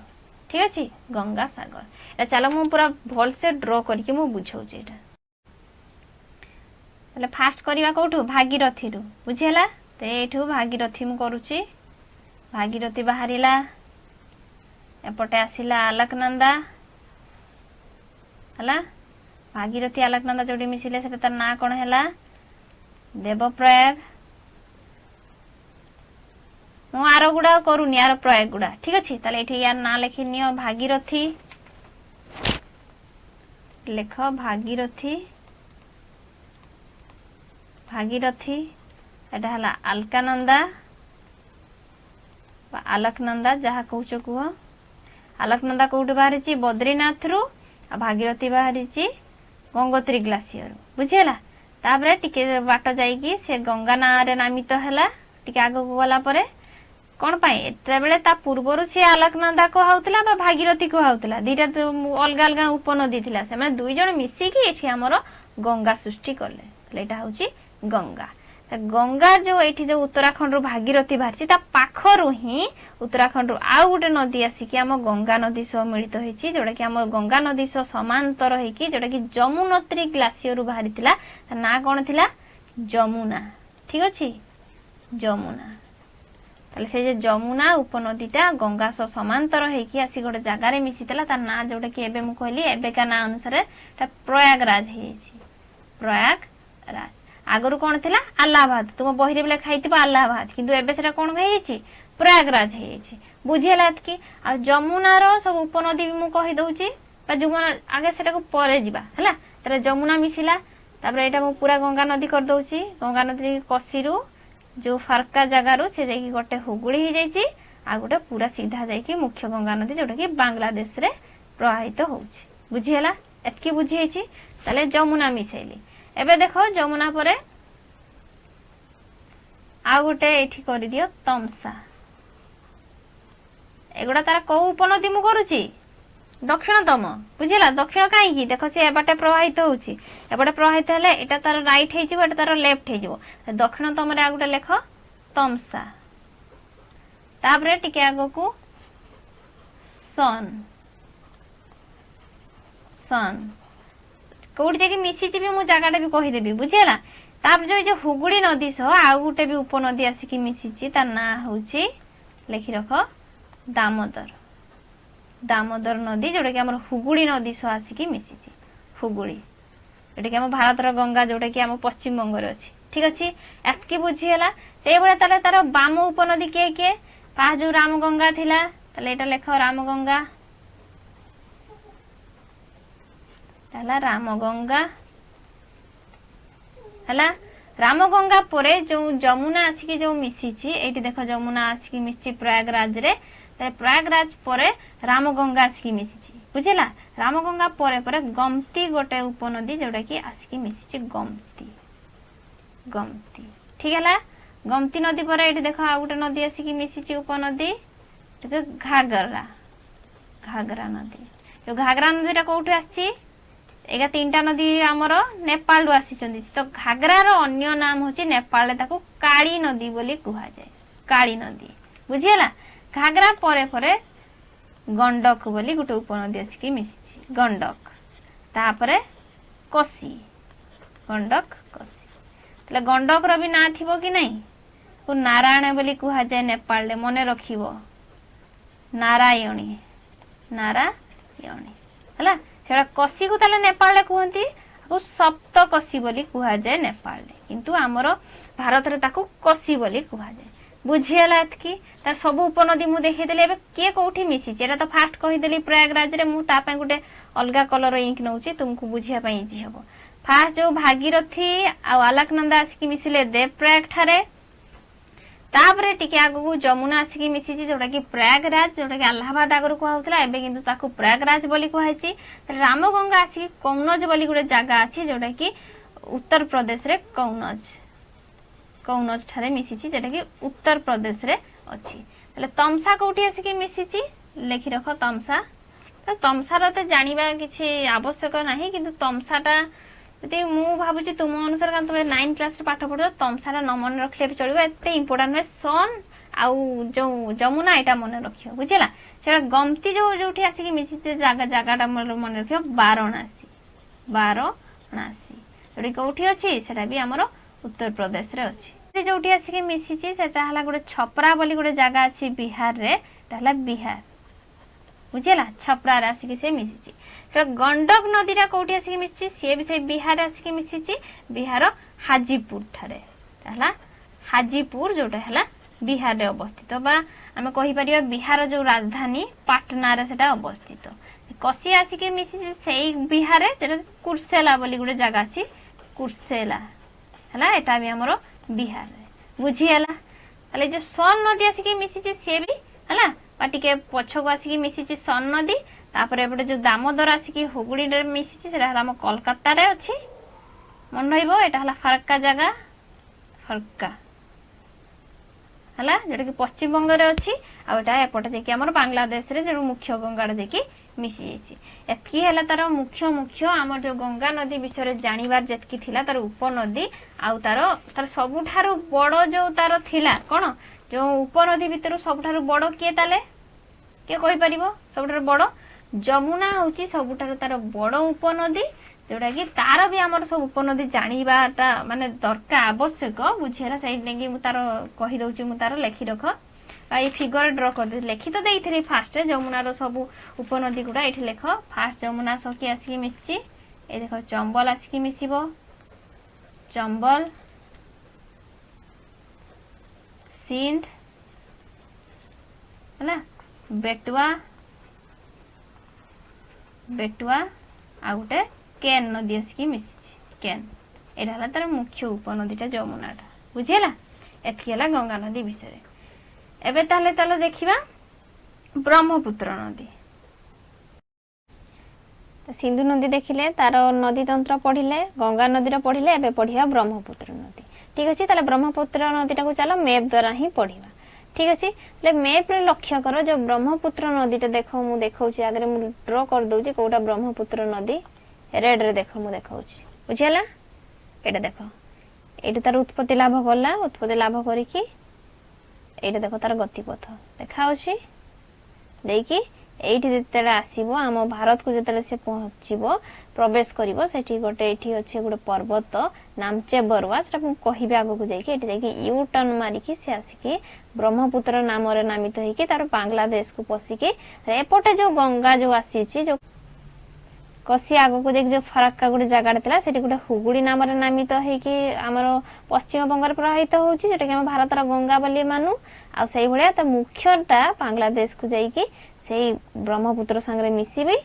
A: ठीक अच्छे गंगा सागर चलो मु पूरा भल से ड्र करके मु बुझाऊँ फास्ट करवा कौटू भागीरथी रु बुझीगला तो ये भागीरथी मु करुच्ची भागीरथी बाहरिला एपटे आसिला अलकनंदा हला भागीरथी अलकनंदा जोड़ी मिसिले से तार ना कौन है देवप्रयाग मु आर गुड़ा करूनी आर प्रयाग गुड़ा ठीक अच्छे ताले ये यार ना लिखि नियो भागीरथी लेख भागीरथी भागीरथी एटा हला अलकानंदा अलकनंदा जहाँ कहूच कह अलकनंदा कौट बाहरी बद्रीनाथ रु आ भागीरथी बाहरी गंगोत्री ग्लासीयर बुझीगला तापर टिके बाट जाइकी से गंगा ना रे नामित है टिके आग को गला परे कौन पाए एते बेले ता पूर्वरु से अलकनंदा कहउतला बा भागीरथी कहउतला दीटा तो अलग अलग उपनदी थिला से माने दुई जण मिसिकी एठी हमर गंगा सृष्टि करले एटा होची गंगा गंगा जो ये जो उत्तराखंड रु भागीरथी बाहरी पाखरु ही उत्तराखंड रु आउ गोटे नदी आसिक आम गंगा नदी सह मिलित होती जोटा कि आम गंगा नदी सह समांतर होगी जोटा कि जमुनोत्री ग्लासीयर रु बाहरी थिला ना कौन थिला जमुना ठीक अच्छे जमुना ताले से जे जमुना उपनदीटा गंगा सह समांतर होगी आसी गोटे जगार मिसीला तार ना जोटा कि एबे मु कहली एबेका ना अनुसार प्रयागराज है प्रयागराज आगरू कौन थिला अलाहाबाद तुम बही बोले खाई अलाहाबाद किंतु एबे सेटा कौन है प्रयागराज है बुझीगला कि आ जमुनार सब उपनदी भी मुझे कहीदे जमुना आगे से परे जा है जमुना मिसिला तापर यहाँ मुझे पूरा गंगा नदी कर दउची गंगा नदी कसीरू जो फार्का जगार से जाकि गोटे हुगुड़ी हो जाइए आ गोटे पूरा सीधा जाकि मुख्य गंगा नदी जोटा कि बांग्लादेश रे प्रवाहित होउची बुझीगला एतकी बुझी ताले जमुना मिसैली एबे देखो जमुना परे आ गोटे एठी कर दियो तमसा एगुड़ा तार कौ उपनदी मु करुची दक्षिणतम बुझीला दक्षिण कहीं देख सी एबाटे प्रवाहित होउची एबाटे प्रवाहित हेले एटा तार राइट हे जिवो एटा तार लेफ्ट हे जिवो दक्षिणतम रे आ गोटे लेख तमसा तापरे टिके आगो को सन सन कौटी जाकि मिसी भी मु जगह भी कहीदेवी बुझीगला तापर जो हुगुड़ी नदी सह आउ गोटे भी उपनदी आसिक मिसी तार ना होची लिखि रख दामोदर दामोदर नदी जोटा कि आम हुगुड़ी नदी सह आसिक मिसी हुगुड़ी जोटा कि आम भारत गंगा जोटा कि आम पश्चिम बंग अच्छी ठीक अच्छे एतकी बुझीगला से भाया तार बाम उपनदी किए किए पा जो राम गंगा थिला ताले एटा लेख राम गंगा रामगंगा है रामगंगा परे जो जमुना आसिक जो मिसी ये देख जमुना आसिक मिसी प्रयागराज रे प्रयागराज परे रामगंगा आसिक मिसी बुझेला रामगंगा परे परे गमती गोटे उपनदी जोटा कि आसिक मिसी गमती गमती ठीक है गमती नदी पर ये देख आ गोटे नदी आसिक मिसी उपनदी घाघरा घाघरा नदी जो घाघरा नदीटा कौटी आसी एगा तीनटा नदी आमर नेपाल रु आसी तो घाघरार अन्य नाम होची नेपाल ताको काली नदी बोली कहा जाए काली नदी बुझीगला घाघरा परे परे गंडक बोली गोटे उपनदी आसिक मिसी गंडक तापरे कोसी गंडक कोसी तले गंडक रो भी ना थिबो कि नहीं को नारायण बोली कहा जाए नेपाल रे मने रखिबो नारायणी यणी हला सेटा कोसी को ताले नेपाल रे कहंती को सप्तकोशी बोली कुहा जाए नेपाल रे किंतु हमर भारत रे ताको कोसी बोली कुहा जाए बुझियला एतकी तार सब उपनदी मु देखै देले एबे के कोठी मिसी एटा तो फास्ट कहि देली प्रयागराज रे मु ता पय गुटे अलगा कलर इंक नउची तुमको बुझिया पय इजी हबो फास्ट जो भागीरथी आ अलकनंदा आसी मिसिले देवप्रयाग ठारे तापरे टिके आगु जमुना आसी मिसी जोटा कि प्रयागराज जोटा कि इलाहाबाद आगु कहउतला एबे किंतु ताको प्रयागराज बोली कहैची रामगंगा आसी कौनज बोली गुटे जगह अछि जोटा कि उत्तर प्रदेश रे कौनज ठारे मिसिची जेटा कि उत्तर प्रदेश रे अछि तले तमसा कोठी आसी मिसिची लेखि रखो तमसा तो तमसा रे त जानिबा किछि आवश्यक नाही किंतु तमसाटा यदि मु भाबुची तुम अनुसार का तुम 9 क्लास रे पाठ पढो तमसारा न मन रखले भी चलिबो एते इंपोर्टेंट है सन आउ जो जमुना एटा मन रखियो बुझिला सेटा गमती जो जोठी आसी कि मिसी जागाटा मन रखियो वाराणसी जोठी कोठी अछि सेटा भी हमरो उत्तर प्रदेश रे अछि जोठी आसी कि मिसी छि सेटा हला गुटे छपरा बोली गुटे जगह अछि बिहार रे हला बिहार बुझिला छपरा राशि के से मिसी तो गंडक नदी रा कोठी आसी मिसी से भी से बिहार आसी मिसी बिहार हाजीपुर ठारे हला हाजीपुर जोटा हला बिहार रे अवस्थित बा हमें कहि परिया बिहार जो राजधानी पटना रे सेटा अवस्थित कोसी आसी के मिसी सेई बिहार रे जेटा कुर्सेला बोली गुटे जगह अछि कुर्सेला हला एटा भी हमरो बिहार रे बुझियला हले जो सोन नदी आसी के मिसी से भी हला पाटिके पछको आसी मिसी सन नदी तापर एबे जो दामोदर आसी की हुगुड़ी रे मिसी सेटा हम कोलकाता रे अछि मन रहिबो एटा हला फरक्का जगह फरक्का हला जेटा कि पश्चिम बंग रे अछि आ एटा एपटे देखि हमर बांग्लादेश रे जो मुख्य गंगा रे देखि मिसी जेछि एतकी हला तार मुख्य हमर जो गंगा नदी विषय रे जानिबार जेतकी थिला तार उपनदी आ तार सबुठारु बड़ जो तार थिला कोन जो उपनदी भितर सबुठारु बड़ के ताले के कहि परिबो सबुठारु बड़ जमुना होची सबुठारु तार बड़ उपनदी जोटा कि तार भी हमर सब उपनदी जानिबाटा माने दरकार आवश्यक बुझेला साइड नेगी मु तार कहि दउची मु तार लेखि रख आ फिगर ड्रा कर दे लेखि तो देइथि फास्ट जमुना रो सब उपनदी गुडा एठी लेख फास्ट जमुना सकी आसी मिसची ए देखो चंबल आसी मिसिबो चंबल सिंध हला बेटुआ आ गुटे केन नदी आसी मिसी केन एटा हला तार मुख्य उपनदीटा जमुनाटा बुझिला एथि हला गंगा नदी विषय एबे ताले देखिबा ब्रह्मपुत्र नदी सिंधु नदी देखिले तार नदी तंत्र पढ़िले गंगा नदी रा पढ़िले एबे पढ़िया ब्रह्मपुत्र नदी ठीक अछि ताले ब्रह्मपुत्र नदीटा को चलो मैप द्वारा ही पढ़िबा ठीक अछि ले मैप रे लक्ष्य करो जो ब्रह्मपुत्र नदीटा देखो मु देखौची आगरे मु ड्रा कर दउची कोटा ब्रह्मपुत्र नदी रेड रे देखो मु देखौची बुझियला एटा देखो एटा तार उत्पत्ति लाभ करिकी एटा देखो तार गतिपथ देखाउची देकी एठी जेतेला आसीबो हम भारत को जेतेला से पहुंचीबो प्रवेश करिवो सेठी गोटे एठी अछि गोटे पर्वत नामचे बरवा सेटा हम कहिबे आगो को जाईकी एठी जाईकी यू टर्न मारिकी से आसीकी ब्रह्मपुत्र नाम रे नामित होईकी तार बांग्लादेश को पसीकी एपटे जो गंगा जो आसीची जो कसी आगो को जाईकी जो फरक्का गोटे जगह थिला सेठी गोटे हुगुड़ी नाम रे नामित होईकी हमरो पश्चिम बंग रे प्रवाहित होउची जेटा कि हम भारत रा गंगा बोली मानु आ सेही भलिया त मुख्यटा बांग्लादेश को जाईकी सेही ब्रह्मपुत्र संगे मिसिबे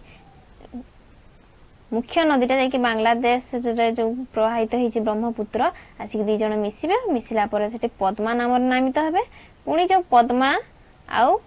A: मुख्य नदीटा जाई कि बांग्लादेश रे जो प्रवाहित होईची ब्रह्मपुत्र आसी दी जण मिसिबे मिसिला पर सेठी पद्मा नाम रे नामित हेबे पुनी जो पद्मा आउ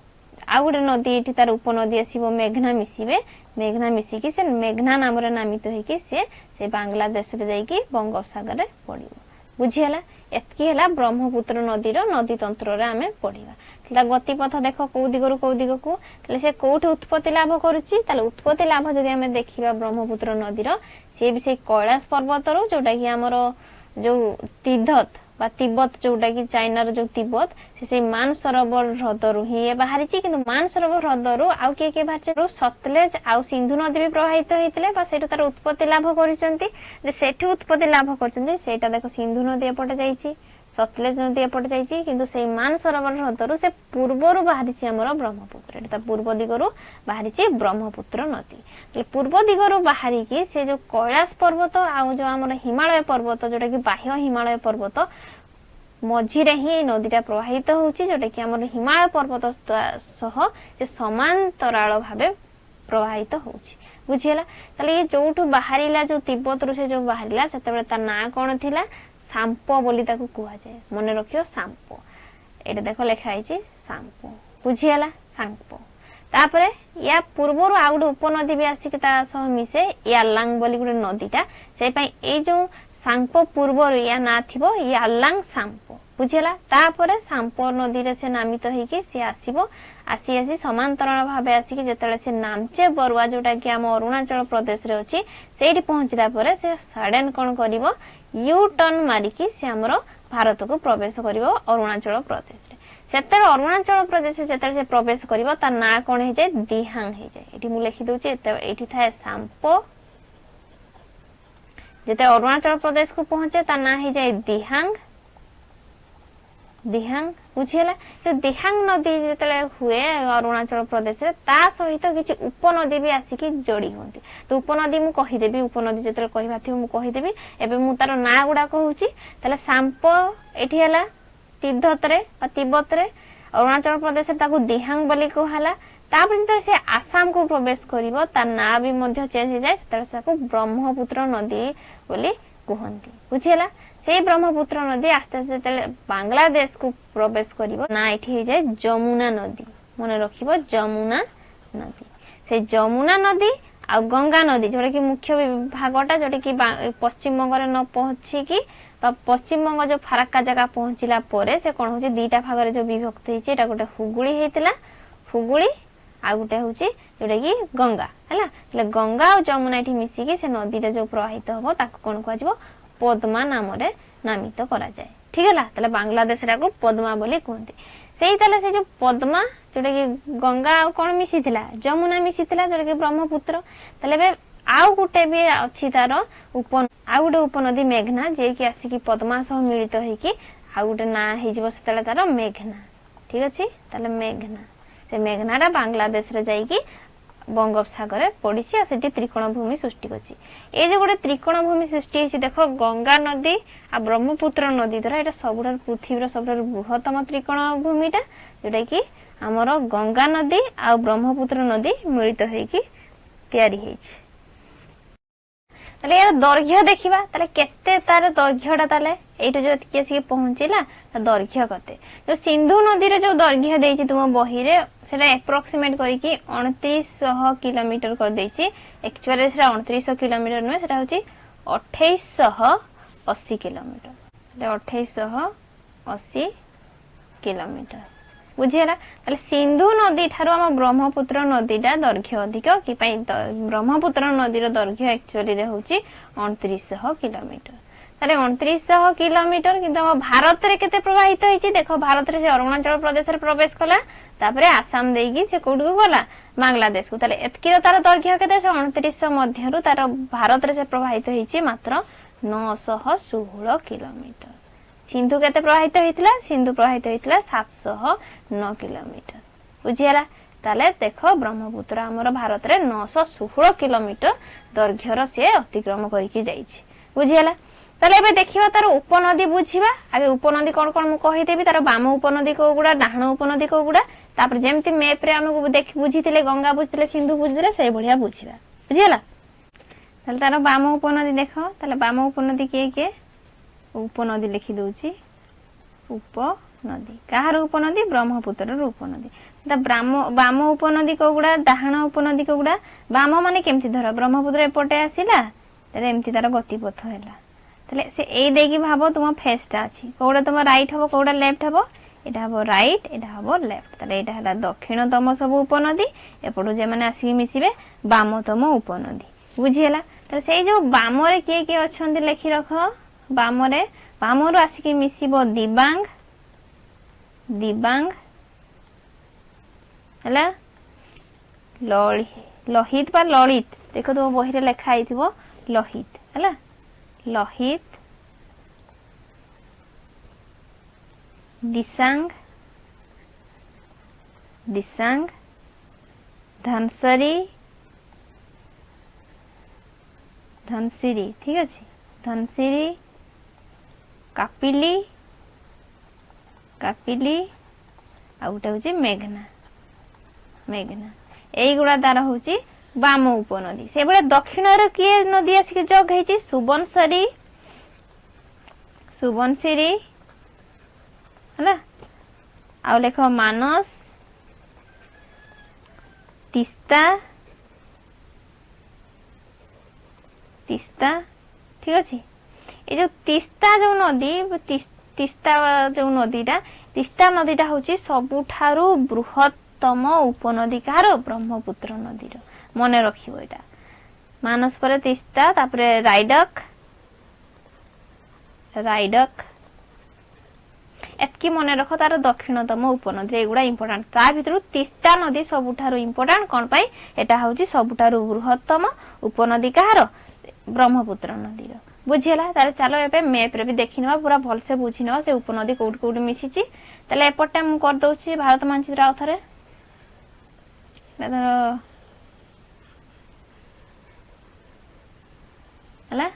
A: गुटे नदी एठी तार उपनदी आसीबो मेघना मिसी कि से मेघना नाम रे नामित होईकी से बांग्लादेश रे जाई कि बंगोपसागर रे पड़िबो बुझियला एतकी हला ब्रह्मपुत्र नदी रो नदी तंत्र रे हमें पढ़िबा तला गतिपथ देखो को दिग को तले से कोठी उत्पत्ति लाभ करूची तले उत्पत्ति लाभ जदि हमें देखिबा ब्रह्मपुत्र नदी रो से भी से कैलाश पर्वत रो जोटा कि हमरो जो तिब्बत जोटा कि चाइना रो जो तिब्बत से मानसरोवर ह्रदरु ही बाहरिची किंतु मानसरोवर ह्रदरु आउ के बाहरचे सतलेज आउ सिंधु नदी भी प्रवाहित होइतले बा सेटा तार उत्पत्ति लाभ करिसंती जे सेठी उत्पत्ति लाभ करचंती सेटा देखो सिंधु नदी एपटे जाईची सतलेज नदी एपटे जाइए किंतु से मानसरोवर ह्रदरू से पूर्वर बाहरी आमर ब्रह्मपुत्र एटा पूर्व दिगरू बाहरी ब्रह्मपुत्र नदी पूर्व दिगरू बाहरी की से जो कैलाश पर्वत आउ जो आमर हिमालय पर्वत जोटा कि बाह्य हिमालय पर्वत मझिरे ही नदीटा प्रवाहित होउची जोटा कि आमर हिमालय पर्वत सह से समांतराल भाबे प्रवाहित होउची बुझिला ताले ये जोठु बाहरिला जो तिब्बत रु से जो बाहरिला सेतेबेले ता ना कोन थिला सांपो बोली ताकू कुआ जाय मने रखियो सांपो एटा देखो लेखा आइची सांपो बुझिला सांपो तापरे या पूर्वरु आ गुटे उपनदी भी आसी के ता सह मिसे यालांग बोली गुटे नदीटा से पई ए जो सांपो पूर्वरु या ना थिबो यालांग सांपो बुझिला तापरे सांपो नदी रे से नामित होई कि से आसीबो आसी आसी समांतरण भाबे आसी कि जेतले से नामचे बरुआ जोटा कि हम अरुणाचल प्रदेश रे अछि सेठी पहुंचला परे से सडन कोन करिवो यू टर्न मारी कि से हमरो भारत को प्रवेश करिवो अरुणाचल प्रदेश रे सेतर अरुणाचल प्रदेश जेतले से प्रवेश करिवो ता ना कोन हे जाय दिहांग हे जाय एठी मु लिखि दोची एठी थाए सांपो जेते अरुणाचल प्रदेश को पहुंचे ता ना हे जाय दिहांग दिहांग बुझिला जो दिहांग नदी जेतले हुए अरुणाचल प्रदेश रे ता सहित किछि उपनदी भी आसी कि जोड़ी होंती तो उपनदी मु कहि देबी उपनदी जेतले कहिबा थि मु कहि देबी एबे मु तार ना गुडा कहूची तले सांपो एठी हला तिब्बत रे अरुणाचल प्रदेश ताको दिहांग बोली कहला तापर जेतले से आसाम को प्रवेश करिवो ता ना भी मध्य चेंज हो जाय तले ताको ब्रह्मपुत्र नदी बोली कहंती बुझिला से ब्रह्मपुत्र नदी आस्ते आस्ते बांग्लादेश को प्रवेश करिवो ना एठी हे जाय जमुना नदी मने रखिबो जमुना नदी से जमुना नदी आ गंगा नदी जोटा कि मुख्य भागटा जोटा कि पश्चिम बंग रे न पहुंची कि पश्चिम बंग जो फराक्का जगह पहुंचला परे से कोन होची दीटा भाग रे जो विभक्त हेची एटा गोटे हुगुली हेतिला हुगुली आ गोटे होची जोटा कि गंगा हैला ले गंगा और जमुना एठी मिसी कि से नदी रे जो प्रवाहित होबो ताको कोन कहजिवो पद्मा नाम रे नामित करा जाए ठीक है ताले बांग्लादेश रा को पद्मा बोली कहते सेही ताले से जो पद्मा जोटा कि गंगा आ कोन मिसी थिला जमुना मिसी थिला जोटा कि ब्रह्मपुत्र ताले बे आउ गुटे भी अछि तार आउ गुटे उपनदी मेघना जे कि आसी कि पद्मा सह मिलित होई कि आउ गुटे ना हे जिवो सेतले तार मेघना ठीक अछि ताले मेघना से मेघनारा बांग्लादेश रे जाई कि बंगोपसागर पड़ी से त्रिकोण भूमि सृष्टि करछि ए जे गोटे त्रिकोण भूमि सृष्टि होछि देखो गंगा नदी आ ब्रह्मपुत्र नदी द्वारा एटा सबुठार पृथ्वीर सबुठार बृहत्तम त्रिकोण भूमिटा जेटा कि हमर गंगा नदी आ ब्रह्मपुत्र नदी मिलित होई कि तयारी हेछि तले यार दैर्घ्य देखिबा तले केते तार दैर्घ्यटा तले एटा जो केसी पहुंचिला त दैर्घ्य कते जो सिंधु नदी रे जो दैर्घ्य देछि तुम बही रे सेटा एप्रोक्सीमेट करिकि 2900 किलोमीटर कर देछि एक्चुअली सेटा 2900 किलोमीटर न सेटा होछि 2880 किलोमीटर सेटा 2880 किलोमीटर बुझियला ताले सिंधु नदी थारो हम ब्रह्मपुत्र नदीटा दैर्घ्य अधिक कि पई ब्रह्मपुत्र नदी रो दैर्घ्य एक्चुअली रे होछि 2900 किलोमीटर ताले 2900 किलोमीटर किंतु हम भारत रे केते प्रवाहित होइछि देखो भारत रे से अरुणाचल प्रदेश रे प्रवेश कला तापरे आसाम देगी से कोड को गला बांग्लादेश को ताले एतकी तार दैर्घ्य केते 2900 मध्य रु तार भारत रे से प्रवाहित होइछि मात्र 916 किलोमीटर सिंधु केते प्रवाहित होइतिला सिंधु प्रवाहित होइतिला 709 किलोमीटर बुझियला ताले देखो ब्रह्मपुत्र हमर भारत रे 916 किलोमीटर दैर्घ्यर से अतिक्रम करिकि जाइछि बुझियला ताले एबे देखिबा तार उपनदी बुझिबा आगे उपनदी कोन कोन मु कहि देबी तार बाम उपनदी को गुडा डाहण उपनदी को गुडा तापर जेमति मैप रे हमकु देख बुझितिले गंगा बुझितिले सिंधु बुझितिले सेही बढ़िया बुझिबा बुझियला ताले तार बाम उपनदी देखो ताले बाम उपनदी के उपनदी लिखि दोची उपनदी काहर उपनदी ब्रह्मपुत्र रो उपनदी त बाम उपनदी को गुडा डाहण उपनदी को गुडा बाम माने केमति धर ब्रह्मपुत्र एपटे आसीला ताले एमति तार गतिपथ हैला तले से ए देगी भाबो तुम फेसटा अछि कोडा तुम राइट हबो कोडा लेफ्ट हबो एटा हबो राइट एटा हबो लेफ्ट तले एटा हला दक्षिणतम सब उपनदी एपडो जे माने आसी मिसिबे बामतम उपनदी बुझियला त से जो बाम रे के अछंदी लेखि रखो बाम रो आसी के मिसिबो दिबांग हला लोहित बा ललित देखो तो बही रे लेखा आइथिबो लोहित हला लोहित दिसांग दिसांग धनसरी धनसिरी ठीक अच्छे धनसिरी कापिली कापिली आ गोटे हूँ मेघना मेघना यहीगुड़ा तार हूँ बाम उपनदी से भाई दक्षिण किए नदी आसिक जग है सुबनसरी सुबनसिरी है आउ लेख मानस तिस्ता तिस्ता ठीक अच्छे ये जो तिस्ता जो नदी तिस्ता जो नदीटा तिस्ता नदीटा हूँ सबुठारु बृहत्तम उपनदी कहार ब्रह्मपुत्र नदीर मन रखिबो एटा मानस पर तिस्ता तापरे रायडक रायडक एतकी मन रख तार दक्षिणतम उपनदी एगुड़ा इंपोर्टेंट ता भितर तिस्ता नदी सबुठारु इंपोर्टेंट कोन पाई एटा हउची सबुठारु बृहत्तम उपनदी कहार ब्रह्मपुत्र नदीर बुझीला तारे चलो एबे मैप रे भी देखिनवा पूरा भल से बुझिनवा से उपनदी कोउठ कोउठ मिसिची तले एपटे मु कर दउची भारत मानचित्र आउथरे नदर हला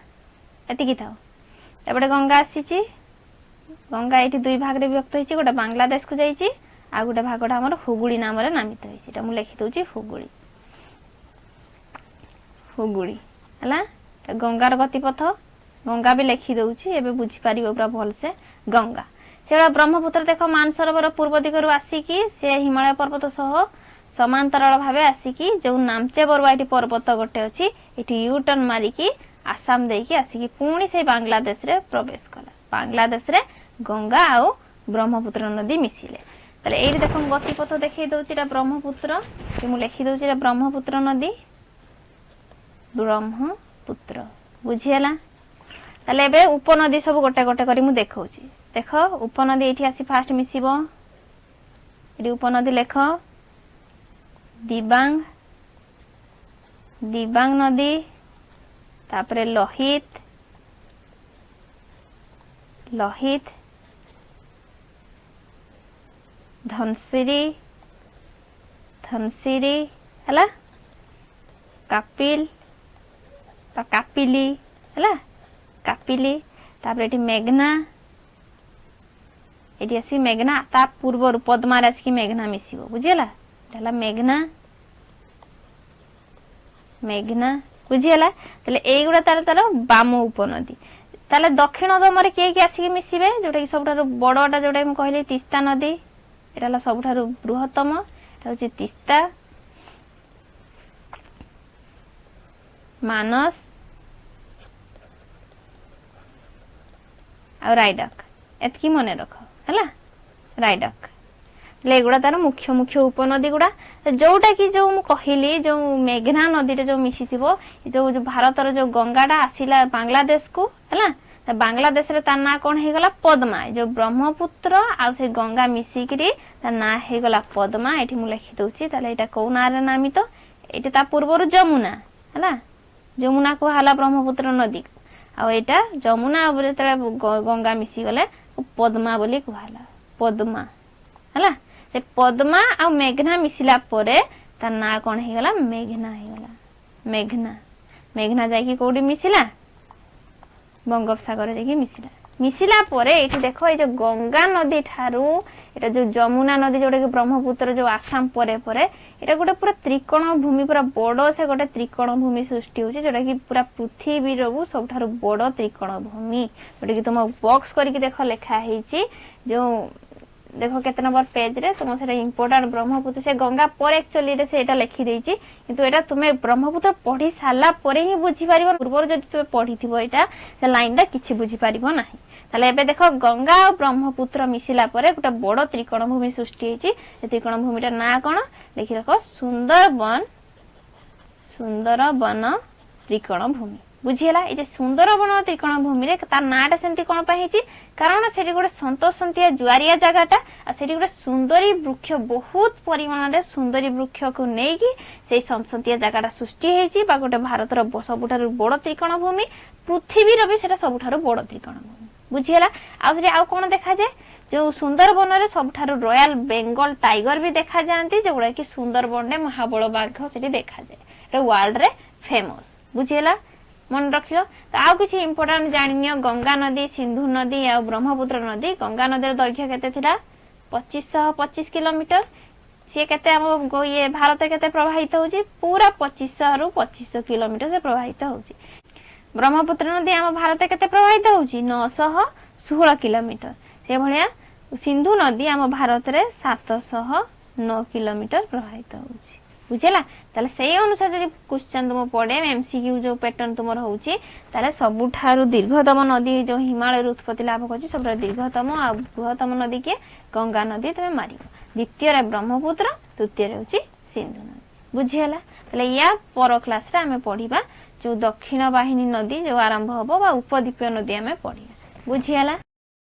A: एतिकी थाओ एपटे गंगा आसीची गंगा एठी दुई भाग रे विभक्त होईची गोटे बांग्लादेश को जाईची आ गोटे भागटा हमर हुगुली नाम रे नामित होईची एटा मु लिखि दउची हुगुली हुगुली हला गंगार गतिपथ गंगा भी लिखि दउची एबे बुझी पारिबो पूरा भल से गंगा सेडा ब्रह्मपुत्र देख मानसरोवर पूर्व दिगरु आसीकी से हिमालय पर्वत सह समांतराल भाबे आसीकी जो नामचे बरवाईटी पर्वत गोटे अछि एठी यू टर्न मारिकी आसाम देकी आसीकी पुणी से बांग्लादेश रे प्रवेश कला बांग्लादेश रे गंगा आउ ब्रह्मपुत्र नदी मिसिले तले एई देखो गतिपथ देखि दउची एटा ब्रह्मपुत्र जे मु लिखि दउची एटा ब्रह्मपुत्र नदी ब्रह्मपुत्र बुझियला तले एबे उपनदी सब गोटे गोटे करी मु देखौची देख उपनदी एठी आसी फास्ट मिसिबो एठी उपनदी लेख दिबांग दिबांग नदी तापरे लोहित लोहित धनसिरी धनसिरी हला कापिल कापिली हला कापिली तापरे एठी मेघना एठी आसी मेघना ता पूर्व पद्मा राशि की मेघना मिसिबो बुझियला एला मेघना मेघना बुझियला तले एई गुडा तार तार बाम उपनदी ताले दक्षिण दमरे के आसी मिसिबे जोटा कि सबठारु बडटा जोटा हम कहली तिस्ता नदी एटाला सबठारु बृहत्तम एटा होची तिस्ता मानस और रायडक एतकी मने रख हला रायडक लेगुड़ा तार मुख्य मुख्य उपनदी गुड़ा जोटा कि जो मु कहली जो मेघना नदी रे जो मिसी थिबो जो भारतर जो गंगाटा आसिला बांग्लादेश को हला बांग्लादेश रे ता ना कोन हे गला पद्मा जो ब्रह्मपुत्र आ से गंगा मिसी करी ता ना हे गला पद्मा एठी मु लिखि दउची ताले एटा को ना रे नामित एटा ता पूर्वरु जमुना हला जमुना को हाला ब्रह्मपुत्र नदी आ एटा जमुना ऊपर तळे गंगा मिसी गले पद्मा बोली कहला पद्मा हला से पद्मा आ मेघना मिसिला परे ता ना कोन हे गला मेघना हे गला मेघना मेघना जाई कि कोडी मिसिला बंगोपसागर जाई मिसिला मिसिला परे एठी देखो ए जो गंगा नदी ठारू एटा जो जमुना नदी जोडे कि ब्रह्मपुत्र जो आसाम परे परे एटा गोटे पूरा त्रिकोण भूमि पूरा बड़ से गोटे त्रिकोण भूमि सृष्टि होची जोडा कि पूरा पृथ्वी रो सबठारु बड़ त्रिकोण भूमि जोडे कि तुम बॉक्स करके देखो लिखा हेची जो देखो केते नंबर पेज रे तुम सेटा इंपोर्टेंट ब्रह्मपुत्र से गंगा पर एक्चुअली रे सेटा लिखि देइची किंतु एटा तुमे ब्रह्मपुत्र पढी साला परे ही बुझी पारिबो पूर्व जदि तुमे पढिथिबो एटा से लाइन दा किछि बुझी पारिबो नाही ताले एबे देखो गंगा और ब्रह्मपुत्र मिसिला परे गोटे बड़ त्रिकोण भूमि सृष्टि हेची ए त्रिकोण भूमिटा ना कोन लिखि रखो सुंदरवन त्रिकोण भूमि बुझीला ए जे सुंदरवन त्रिकोण भूमि रे तार नाटा सेंती कोन पा हेची कारण सेठी गोटे संतोषंतिया जुआरिया जगाटा आ सेठी गोटे सुंदरी वृक्ष बहुत परिमाण रे सुंदरी वृक्ष को नेकी सेही संतोषंतिया जगाटा सृष्टि हेची बा गोटे भारतर सबुठारु बड़ त्रिकोण भूमि पृथ्वी रो भी सेटा सबुठारु बड़ त्रिकोण भूमि बुझीला आ सेठी आ कोन देखा जाय जो सुंदरबन रे सबठारु रॉयल बेंगल टाइगर भी देखा जाती जोगुड़ा कि सुंदरबन रे महाबल बाघ से देखा जाए वर्ल्ड रे फेमस बुझीला मन रख आउ किसी इंपोर्टाट जान गंगा नदी सिंधु नदी आ ब्रह्मपुत्र नदी गंगा नदी दैर्घ्य केते थिला 2525 किलोमीटर सी केते ये भारत केते प्रवाहित होची पूरा 2500 रु 2500 किलोमीटर से प्रवाहित होची ब्रह्मपुत्र नदी आम भारत केते प्रवाहित होची 916 किलोमीटर से भलिया सिंधु नदी आम भारत रे 709 किलोमीटर प्रवाहित होची बुझेला ताले सेही अनुसार जदि क्वेश्चन तुम पड़े एमसीक्यू जो पैटर्न तुमर होची ताले सबुठारु दीर्घतम नदी जो हिमालय उत्पत्ति लाभ करची सब दीर्घतम आ बृहत्तम नदी के गंगा नदी तुम मारियो द्वितीय रे ब्रह्मपुत्र तृतीय रे होची सिंधु नदी बुझेला ताले या पर क्लास रे हमें पढिबा जो दक्षिण वाहिनी नदी जो आरंभ होबो बा उपद्वीपीय नदी हमें पढिबा बुझेला।